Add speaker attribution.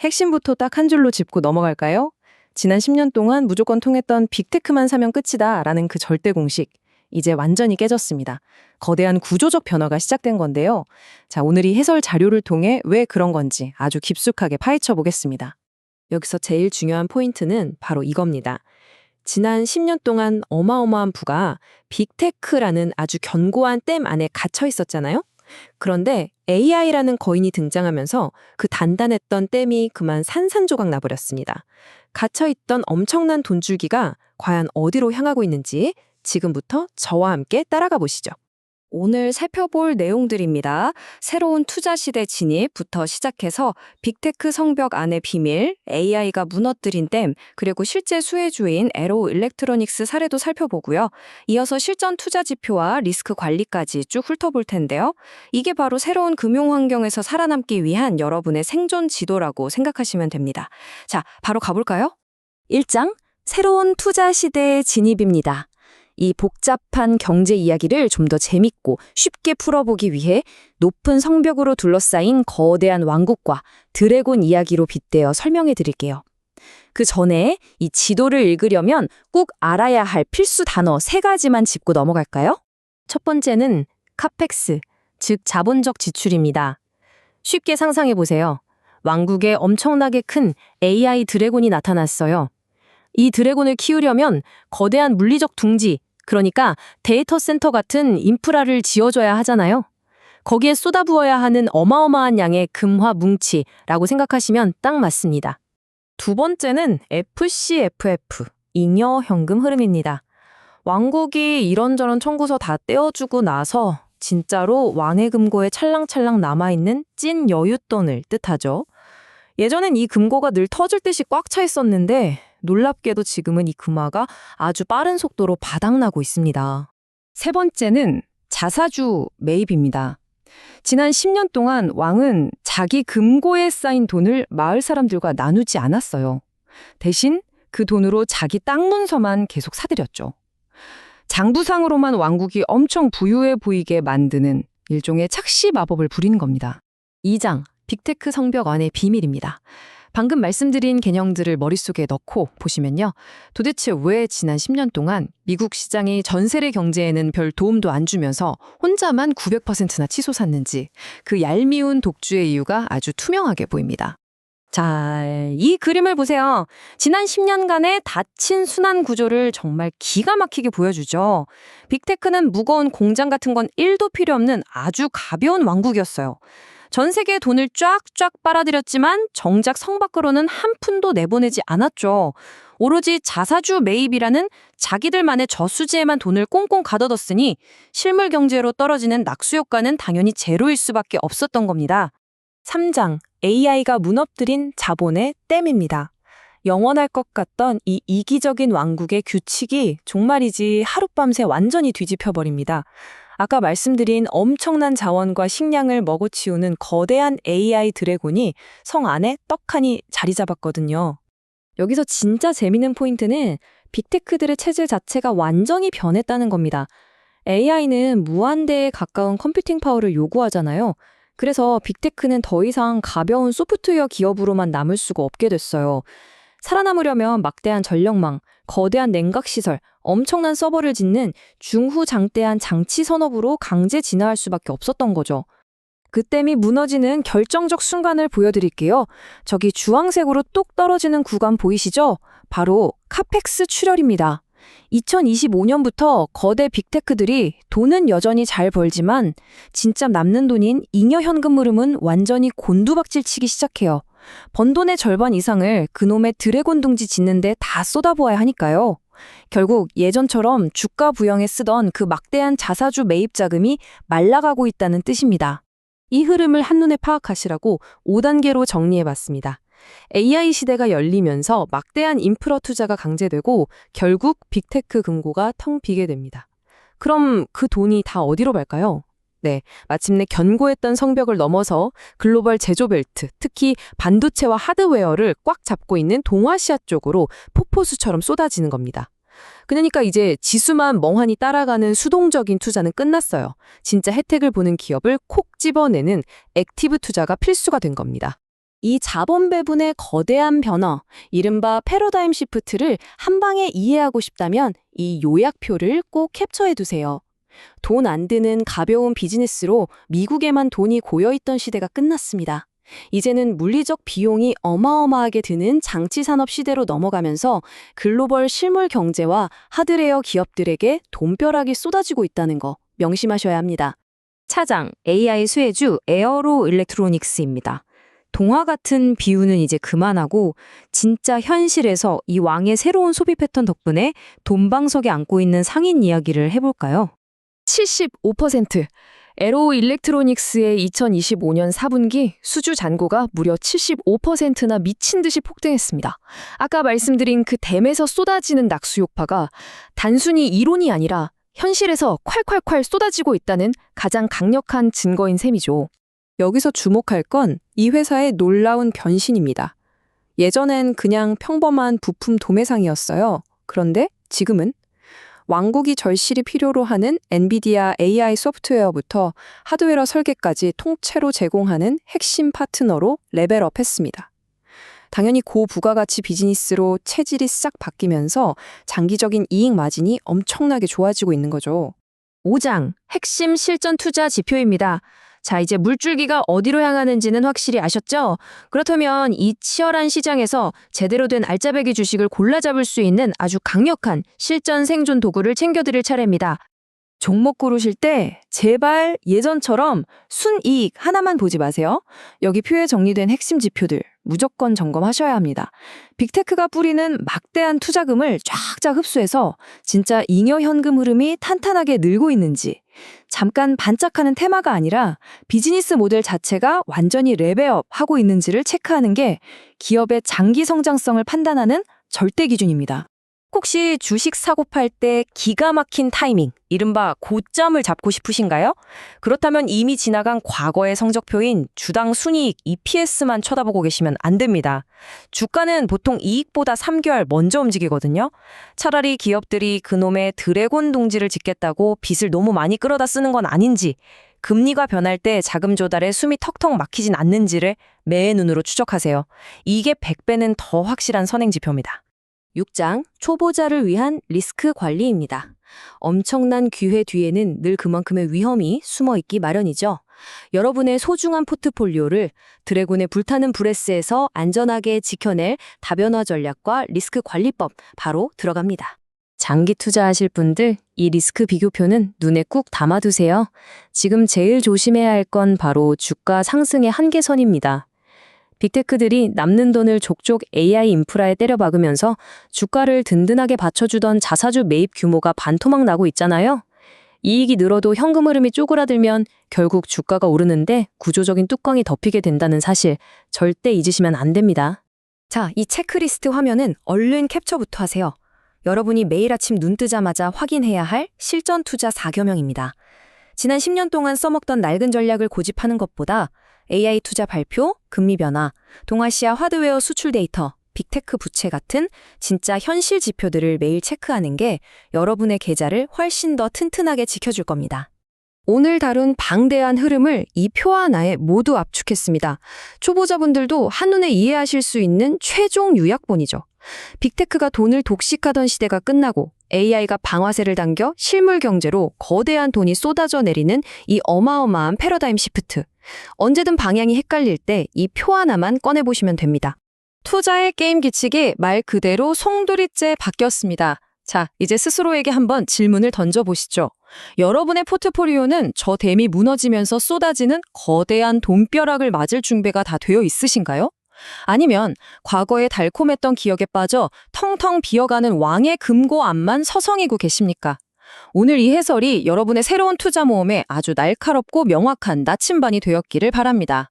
Speaker 1: 핵심부터 딱 한 줄로 짚고 넘어갈까요? 지난 10년 동안 무조건 통했던 빅테크만 사면 끝이다라는 그 절대 공식. 이제 완전히 깨졌습니다. 거대한 구조적 변화가 시작된 건데요. 자, 오늘 이 해설 자료를 통해 왜 그런 건지 아주 깊숙하게 파헤쳐 보겠습니다. 여기서 제일 중요한 포인트는 바로 이겁니다. 지난 10년 동안 어마어마한 부가 빅테크라는 아주 견고한 댐 안에 갇혀 있었잖아요. 그런데 AI라는 거인이 등장하면서 그 단단했던 댐이 그만 산산조각 나버렸습니다. 갇혀있던 엄청난 돈줄기가 과연 어디로 향하고 있는지 지금부터 저와 함께 따라가 보시죠. 오늘 살펴볼 내용들입니다. 새로운 투자 시대 진입부터 시작해서 빅테크 성벽 안의 비밀, AI가 무너뜨린 댐, 그리고 실제 수혜주인 에로 일렉트로닉스 사례도 살펴보고요. 이어서 실전 투자 지표와 리스크 관리까지 쭉 훑어볼 텐데요. 이게 바로 새로운 금융 환경에서 살아남기 위한 여러분의 생존 지도라고 생각하시면 됩니다. 자, 바로 가볼까요? 1장, 새로운 투자 시대의 진입입니다. 이 복잡한 경제 이야기를 좀 더 재밌고 쉽게 풀어보기 위해 높은 성벽으로 둘러싸인 거대한 왕국과 드래곤 이야기로 빗대어 설명해 드릴게요. 그 전에 이 지도를 읽으려면 꼭 알아야 할 필수 단어 3가지만 짚고 넘어갈까요? 첫 번째는 카펙스, 즉 자본적 지출입니다. 쉽게 상상해 보세요. 왕국에 엄청나게 큰 AI 드래곤이 나타났어요. 이 드래곤을 키우려면 거대한 물리적 둥지, 그러니까 데이터 센터 같은 인프라를 지어줘야 하잖아요. 거기에 쏟아부어야 하는 어마어마한 양의 금화 뭉치라고 생각하시면 딱 맞습니다. 두 번째는 FCFF, 잉여 현금 흐름입니다. 왕국이 이런저런 청구서 다 떼어주고 나서 진짜로 왕의 금고에 찰랑찰랑 남아있는 찐 여윳돈을 뜻하죠. 예전엔 이 금고가 늘 터질 듯이 꽉 차 있었는데 놀랍게도 지금은 이 금화가 아주 빠른 속도로 바닥나고 있습니다. 세 번째는 자사주 매입입니다. 지난 10년 동안 왕은 자기 금고에 쌓인 돈을 마을 사람들과 나누지 않았어요. 대신 그 돈으로 자기 땅 문서만 계속 사들였죠. 장부상으로만 왕국이 엄청 부유해 보이게 만드는 일종의 착시 마법을 부리는 겁니다. 2장, 빅테크 성벽 안의 비밀입니다. 방금 말씀드린 개념들을 머릿속에 넣고 보시면요. 도대체 왜 지난 10년 동안 미국 시장이 전 세계 경제에는 별 도움도 안 주면서 혼자만 900%나 치솟았는지 그 얄미운 독주의 이유가 아주 투명하게 보입니다. 자, 이 그림을 보세요. 지난 10년간의 닫힌 순환 구조를 정말 기가 막히게 보여주죠. 빅테크는 무거운 공장 같은 건 1도 필요 없는 아주 가벼운 왕국이었어요. 전 세계에 돈을 쫙쫙 빨아들였지만 정작 성 밖으로는 한 푼도 내보내지 않았죠. 오로지 자사주 매입이라는 자기들만의 저수지에만 돈을 꽁꽁 가둬뒀으니 실물 경제로 떨어지는 낙수 효과는 당연히 제로일 수밖에 없었던 겁니다. 3장, AI가 무너뜨린 자본의 댐입니다. 영원할 것 같던 이 이기적인 왕국의 규칙이 정말이지 하룻밤새 완전히 뒤집혀버립니다. 아까 말씀드린 엄청난 자원과 식량을 먹어치우는 거대한 AI 드래곤이 성 안에 떡하니 자리 잡았거든요. 여기서 진짜 재밌는 포인트는 빅테크들의 체질 자체가 완전히 변했다는 겁니다. AI는 무한대에 가까운 컴퓨팅 파워를 요구하잖아요. 그래서 빅테크는 더 이상 가벼운 소프트웨어 기업으로만 남을 수가 없게 됐어요. 살아남으려면 막대한 전력망, 거대한 냉각시설, 엄청난 서버를 짓는 중후장대한 장치 산업으로 강제 진화할 수밖에 없었던 거죠. 그 댐이 무너지는 결정적 순간을 보여드릴게요. 저기 주황색으로 뚝 떨어지는 구간 보이시죠? 바로 카펙스 출혈입니다. 2025년부터 거대 빅테크들이 돈은 여전히 잘 벌지만 진짜 남는 돈인 잉여 현금 흐름은 완전히 곤두박질 치기 시작해요. 번 돈의 절반 이상을 그놈의 드래곤 둥지 짓는데 다 쏟아부어야 하니까요. 결국 예전처럼 주가 부양에 쓰던 그 막대한 자사주 매입 자금이 말라가고 있다는 뜻입니다. 이 흐름을 한눈에 파악하시라고 5단계로 정리해봤습니다. AI 시대가 열리면서 막대한 인프라 투자가 강제되고 결국 빅테크 금고가 텅 비게 됩니다. 그럼 그 돈이 다 어디로 갈까요? 네, 마침내 견고했던 성벽을 넘어서 글로벌 제조 벨트, 특히 반도체와 하드웨어를 꽉 잡고 있는 동아시아 쪽으로 폭포수처럼 쏟아지는 겁니다. 그러니까 이제 지수만 멍하니 따라가는 수동적인 투자는 끝났어요. 진짜 혜택을 보는 기업을 콕 집어내는 액티브 투자가 필수가 된 겁니다.
Speaker 2: 이 자본 배분의 거대한 변화, 이른바 패러다임 시프트를 한 방에 이해하고 싶다면 이 요약표를 꼭 캡처해 두세요. 돈 안 드는 가벼운 비즈니스로 미국에만 돈이 고여있던 시대가 끝났습니다. 이제는 물리적 비용이 어마어마하게 드는 장치 산업 시대로 넘어가면서 글로벌 실물 경제와 하드웨어 기업들에게 돈벼락이 쏟아지고 있다는 거 명심하셔야 합니다. 차장, AI 수혜주 에어로 일렉트로닉스입니다. 동화 같은 비유는 이제 그만하고 진짜 현실에서 이 왕의 새로운 소비 패턴 덕분에 돈방석에 안고 있는 상인 이야기를 해볼까요? 75%. 에로 일렉트로닉스의 2025년 4분기 수주 잔고가 무려 75%나 미친 듯이 폭등했습니다. 아까 말씀드린 그 댐에서 쏟아지는 낙수 효과가 단순히 이론이 아니라 현실에서 콸콸콸 쏟아지고 있다는 가장 강력한 증거인 셈이죠.
Speaker 1: 여기서 주목할 건 이 회사의 놀라운 변신입니다. 예전엔 그냥 평범한 부품 도매상이었어요. 그런데 지금은 왕국이 절실히 필요로 하는 엔비디아 AI 소프트웨어부터 하드웨어 설계까지 통째로 제공하는 핵심 파트너로 레벨업했습니다. 당연히 고부가가치 비즈니스로 체질이 싹 바뀌면서 장기적인 이익 마진이 엄청나게 좋아지고 있는 거죠.
Speaker 2: 5장 핵심 실전 투자 지표입니다. 자, 이제 물줄기가 어디로 향하는지는 확실히 아셨죠? 그렇다면 이 치열한 시장에서 제대로 된 알짜배기 주식을 골라 잡을 수 있는 아주 강력한 실전 생존 도구를 챙겨드릴 차례입니다. 종목 고르실 때 제발 예전처럼 순이익 하나만 보지 마세요. 여기 표에 정리된 핵심 지표들 무조건 점검하셔야 합니다. 빅테크가 뿌리는 막대한 투자금을 쫙쫙 흡수해서 진짜 잉여 현금 흐름이 탄탄하게 늘고 있는지, 잠깐 반짝하는 테마가 아니라 비즈니스 모델 자체가 완전히 레벨업하고 있는지를 체크하는 게 기업의 장기 성장성을 판단하는 절대 기준입니다. 혹시 주식 사고 팔 때 기가 막힌 타이밍, 이른바 고점을 잡고 싶으신가요? 그렇다면 이미 지나간 과거의 성적표인 주당 순이익 EPS만 쳐다보고 계시면 안 됩니다. 주가는 보통 이익보다 3개월 먼저 움직이거든요. 차라리 기업들이 그놈의 드래곤 둥지를 짓겠다고 빚을 너무 많이 끌어다 쓰는 건 아닌지, 금리가 변할 때 자금 조달에 숨이 턱턱 막히진 않는지를 매의 눈으로 추적하세요. 이게 100배는 더 확실한 선행 지표입니다. 6장 초보자를 위한 리스크 관리입니다. 엄청난 기회 뒤에는 늘 그만큼의 위험이 숨어 있기 마련이죠. 여러분의 소중한 포트폴리오를 드래곤의 불타는 브레스에서 안전하게 지켜낼 다변화 전략과 리스크 관리법 바로 들어갑니다. 장기 투자하실 분들 이 리스크 비교표는 눈에 꾹 담아두세요. 지금 제일 조심해야 할 건 바로 주가 상승의 한계선입니다. 빅테크들이 남는 돈을 족족 AI 인프라에 때려박으면서 주가를 든든하게 받쳐주던 자사주 매입 규모가 반토막 나고 있잖아요. 이익이 늘어도 현금 흐름이 쪼그라들면 결국 주가가 오르는데 구조적인 뚜껑이 덮이게 된다는 사실 절대 잊으시면 안 됩니다. 자, 이 체크리스트 화면은 얼른 캡처부터 하세요. 여러분이 매일 아침 눈 뜨자마자 확인해야 할 실전 투자 4겸형입니다. 지난 10년 동안 써먹던 낡은 전략을 고집하는 것보다 AI 투자 발표, 금리 변화, 동아시아 하드웨어 수출 데이터, 빅테크 부채 같은 진짜 현실 지표들을 매일 체크하는 게 여러분의 계좌를 훨씬 더 튼튼하게 지켜줄 겁니다. 오늘 다룬 방대한 흐름을 이 표 하나에 모두 압축했습니다. 초보자분들도 한눈에 이해하실 수 있는 최종 요약본이죠. 빅테크가 돈을 독식하던 시대가 끝나고 AI가 방아쇠를 당겨 실물 경제로 거대한 돈이 쏟아져 내리는 이 어마어마한 패러다임 시프트. 언제든 방향이 헷갈릴 때 이 표 하나만 꺼내보시면 됩니다. 투자의 게임 규칙이 말 그대로 송두리째 바뀌었습니다. 자, 이제 스스로에게 한번 질문을 던져보시죠. 여러분의 포트폴리오는 저 댐이 무너지면서 쏟아지는 거대한 돈벼락을 맞을 준비가 다 되어 있으신가요? 아니면 과거에 달콤했던 기억에 빠져 텅텅 비어가는 왕의 금고암만 서성이고 계십니까? 오늘 이 해설이 여러분의 새로운 투자 모험에 아주 날카롭고 명확한 나침반이 되었기를 바랍니다.